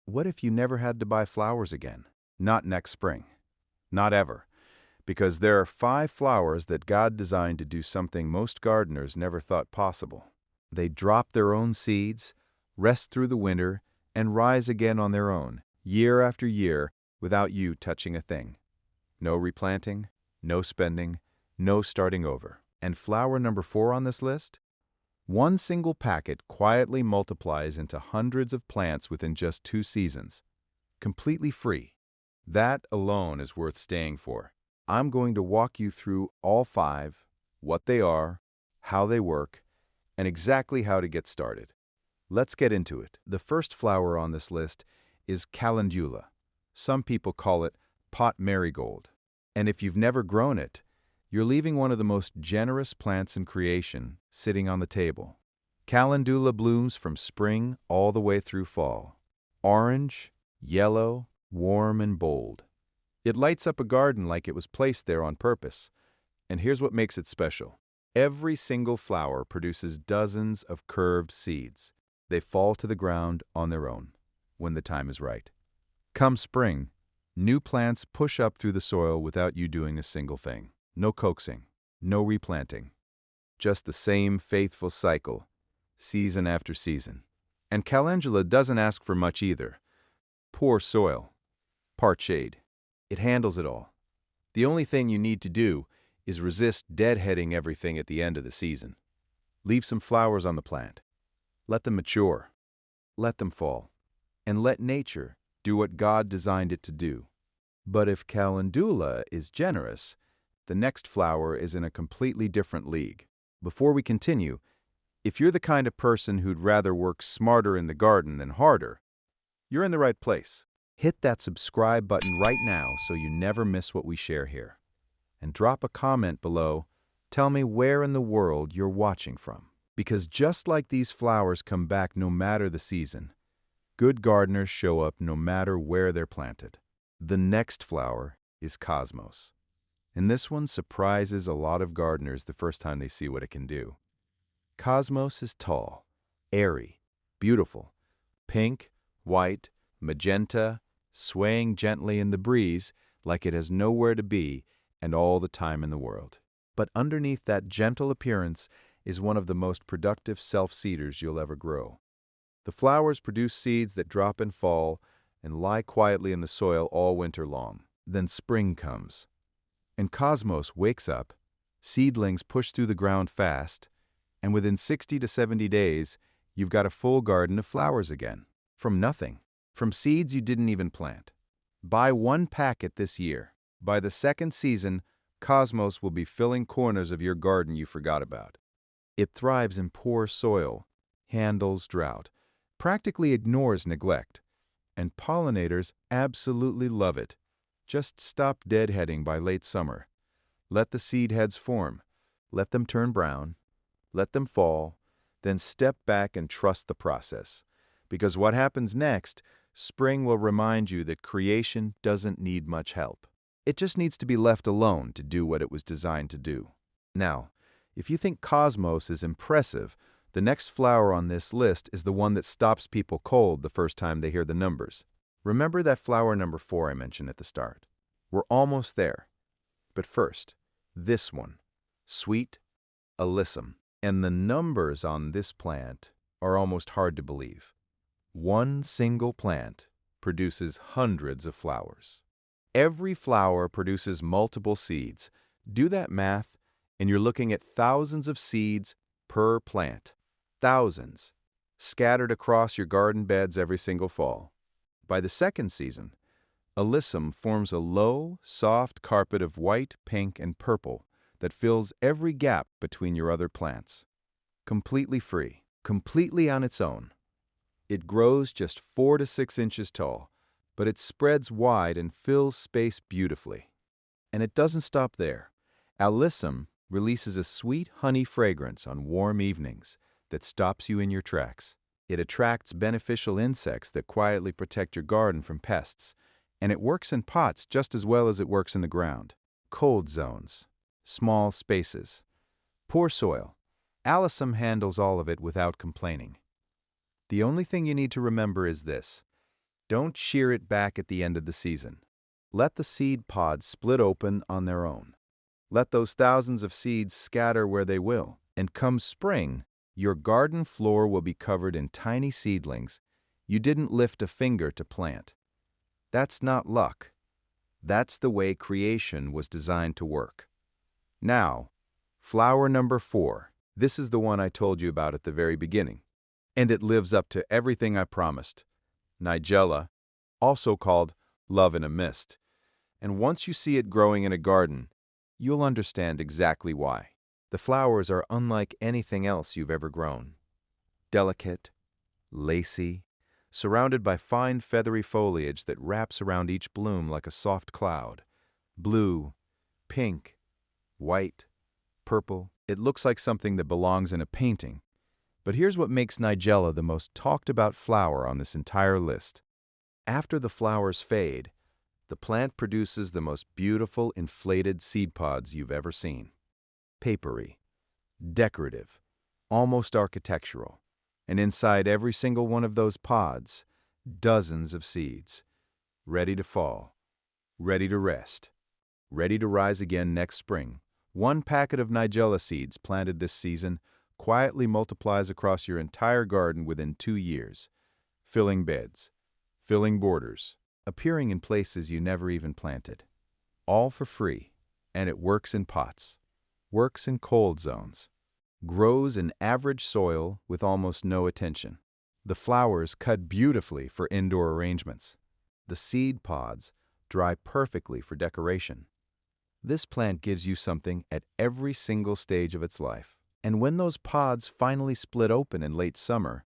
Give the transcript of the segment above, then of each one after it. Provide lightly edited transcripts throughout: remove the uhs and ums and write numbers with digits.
What if you never had to buy flowers again? Not next spring. Not ever. Because there are 5 flowers that God designed to do something most gardeners never thought possible. They drop their own seeds, rest through the winter, and rise again on their own, year after year, without you touching a thing. No replanting, no spending, no starting over. And flower number 4 on this list? One single packet quietly multiplies into hundreds of plants within just 2 seasons. Completely free. That alone is worth staying for. I'm going to walk you through all 5, what they are, how they work, and exactly how to get started. Let's get into it. The first flower on this list is calendula. Some people call it pot marigold. And if you've never grown it, you're leaving one of the most generous plants in creation sitting on the table. Calendula blooms from spring all the way through fall. Orange, yellow, warm and bold. It lights up a garden like it was placed there on purpose. And here's what makes it special. Every single flower produces dozens of curved seeds. They fall to the ground on their own, when the time is right. Come spring, new plants push up through the soil without you doing a single thing. No coaxing, no replanting. Just the same faithful cycle, season after season. And calendula doesn't ask for much either. Poor soil, part shade. It handles it all. The only thing you need to do is resist deadheading everything at the end of the season. Leave some flowers on the plant. Let them mature. Let them fall. And let nature do what God designed it to do. But if calendula is generous, the next flower is in a completely different league. Before we continue, if you're the kind of person who'd rather work smarter in the garden than harder, you're in the right place. Hit that subscribe button right now so you never miss what we share here. And drop a comment below. Tell me where in the world you're watching from. Because just like these flowers come back no matter the season, good gardeners show up no matter where they're planted. The next flower is Cosmos. And this one surprises a lot of gardeners the first time they see what it can do. Cosmos is tall, airy, beautiful, pink, white, magenta, swaying gently in the breeze like it has nowhere to be and all the time in the world. But underneath that gentle appearance is one of the most productive self-seeders you'll ever grow. The flowers produce seeds that drop and fall and lie quietly in the soil all winter long. Then spring comes, and Cosmos wakes up, seedlings push through the ground fast, and within 60 to 70 days, you've got a full garden of flowers again. From nothing. From seeds you didn't even plant. Buy 1 packet this year. By the second season, Cosmos will be filling corners of your garden you forgot about. It thrives in poor soil, handles drought, practically ignores neglect, and pollinators absolutely love it. Just stop deadheading by late summer. Let the seed heads form. Let them turn brown. Let them fall. Then step back and trust the process. Because what happens next, spring will remind you that creation doesn't need much help. It just needs to be left alone to do what it was designed to do. Now, if you think Cosmos is impressive, the next flower on this list is the one that stops people cold the first time they hear the numbers. Remember that flower number 4 I mentioned at the start? We're almost there. But first, this one, sweet alyssum. And the numbers on this plant are almost hard to believe. One single plant produces hundreds of flowers. Every flower produces multiple seeds. Do that math, and you're looking at thousands of seeds per plant. Thousands, scattered across your garden beds every single fall. By the second season, alyssum forms a low, soft carpet of white, pink, and purple that fills every gap between your other plants. Completely free, completely on its own. It grows just 4 to 6 inches tall, but it spreads wide and fills space beautifully. And it doesn't stop there. Alyssum releases a sweet honey fragrance on warm evenings that stops you in your tracks. It attracts beneficial insects that quietly protect your garden from pests, and it works in pots just as well as it works in the ground. Cold zones, small spaces, poor soil. Alyssum handles all of it without complaining. The only thing you need to remember is this. Don't shear it back at the end of the season. Let the seed pods split open on their own. Let those thousands of seeds scatter where they will, and come spring, your garden floor will be covered in tiny seedlings you didn't lift a finger to plant. That's not luck. That's the way creation was designed to work. Now, flower number 4. This is the one I told you about at the very beginning, and it lives up to everything I promised. Nigella, also called love in a mist. And once you see it growing in a garden, you'll understand exactly why. The flowers are unlike anything else you've ever grown. Delicate, lacy, surrounded by fine feathery foliage that wraps around each bloom like a soft cloud. Blue, pink, white, purple. It looks like something that belongs in a painting. But here's what makes Nigella the most talked about flower on this entire list. After the flowers fade, the plant produces the most beautiful inflated seed pods you've ever seen. Papery, decorative, almost architectural. And inside every single one of those pods, dozens of seeds, ready to fall, ready to rest, ready to rise again next spring. One packet of Nigella seeds planted this season quietly multiplies across your entire garden within 2 years, filling beds, filling borders, appearing in places you never even planted. All for free, and it works in pots, works in cold zones, grows in average soil with almost no attention. The flowers cut beautifully for indoor arrangements. The seed pods dry perfectly for decoration. This plant gives you something at every single stage of its life. And when those pods finally split open in late summer,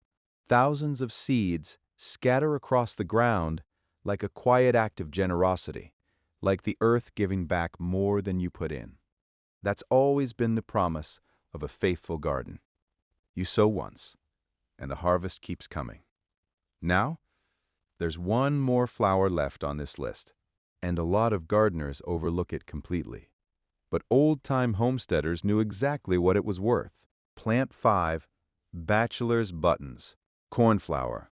thousands of seeds scatter across the ground like a quiet act of generosity, like the earth giving back more than you put in. That's always been the promise of a faithful garden. You sow once, and the harvest keeps coming. Now, there's one more flower left on this list, and a lot of gardeners overlook it completely. But old-time homesteaders knew exactly what it was worth. Plant 5, bachelor's buttons, cornflower.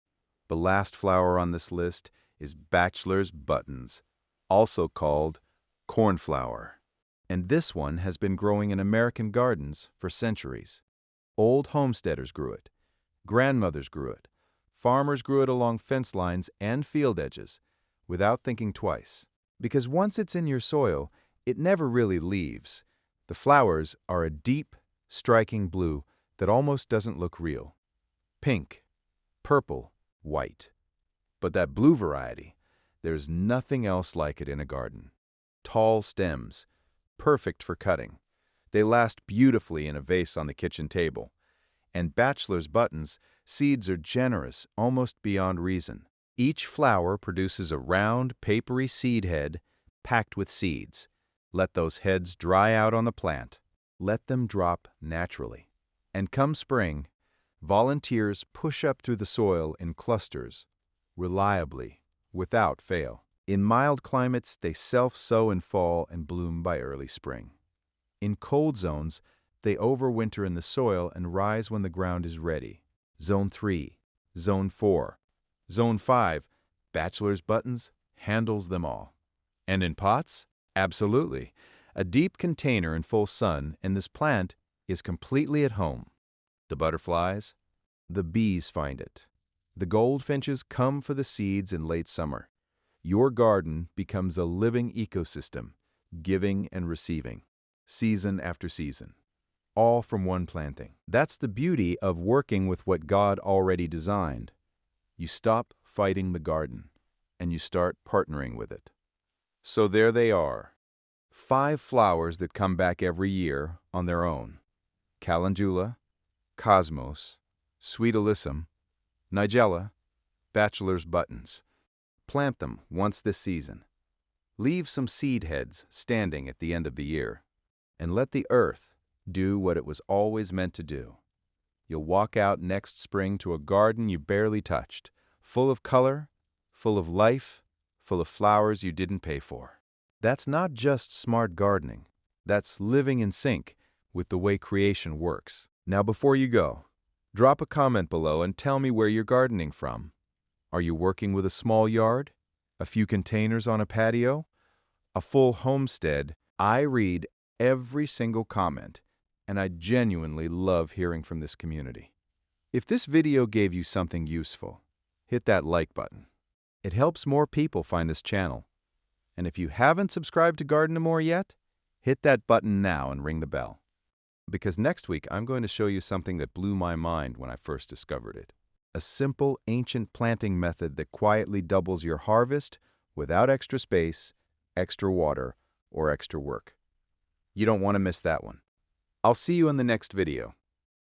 The last flower on this list is bachelor's buttons, also called cornflower. And this one has been growing in American gardens for centuries. Old homesteaders grew it. Grandmothers grew it. Farmers grew it along fence lines and field edges, without thinking twice. Because once it's in your soil, it never really leaves. The flowers are a deep, striking blue that almost doesn't look real. Pink, purple, white. But that blue variety, there's nothing else like it in a garden. Tall stems, perfect for cutting. They last beautifully in a vase on the kitchen table. And bachelor's buttons, seeds are generous, almost beyond reason. Each flower produces a round, papery seed head packed with seeds. Let those heads dry out on the plant. Let them drop naturally. And come spring, volunteers push up through the soil in clusters, reliably, without fail. In mild climates, they self-sow in fall and bloom by early spring. In cold zones, they overwinter in the soil and rise when the ground is ready. Zone 3, Zone 4, Zone 5, bachelor's buttons handles them all. And in pots? Absolutely. A deep container in full sun, and this plant is completely at home. The butterflies, the bees find it. The goldfinches come for the seeds in late summer. Your garden becomes a living ecosystem, giving and receiving, season after season, all from one planting. That's the beauty of working with what God already designed. You stop fighting the garden, and you start partnering with it. So there they are, 5 flowers that come back every year on their own. Calendula, Cosmos, Sweet Alyssum, Nigella, bachelor's buttons. Plant them once this season. Leave some seed heads standing at the end of the year. And let the earth do what it was always meant to do. You'll walk out next spring to a garden you barely touched, full of color, full of life, full of flowers you didn't pay for. That's not just smart gardening. That's living in sync with the way creation works. Now before you go, drop a comment below and tell me where you're gardening from. Are you working with a small yard? A few containers on a patio? A full homestead? I read every single comment, and I genuinely love hearing from this community. If this video gave you something useful, hit that like button. It helps more people find this channel. And if you haven't subscribed to Garden-Amore yet, hit that button now and ring the bell. Because next week I'm going to show you something that blew my mind when I first discovered it. A simple, ancient planting method that quietly doubles your harvest without extra space, extra water, or extra work. You don't want to miss that one. I'll see you in the next video.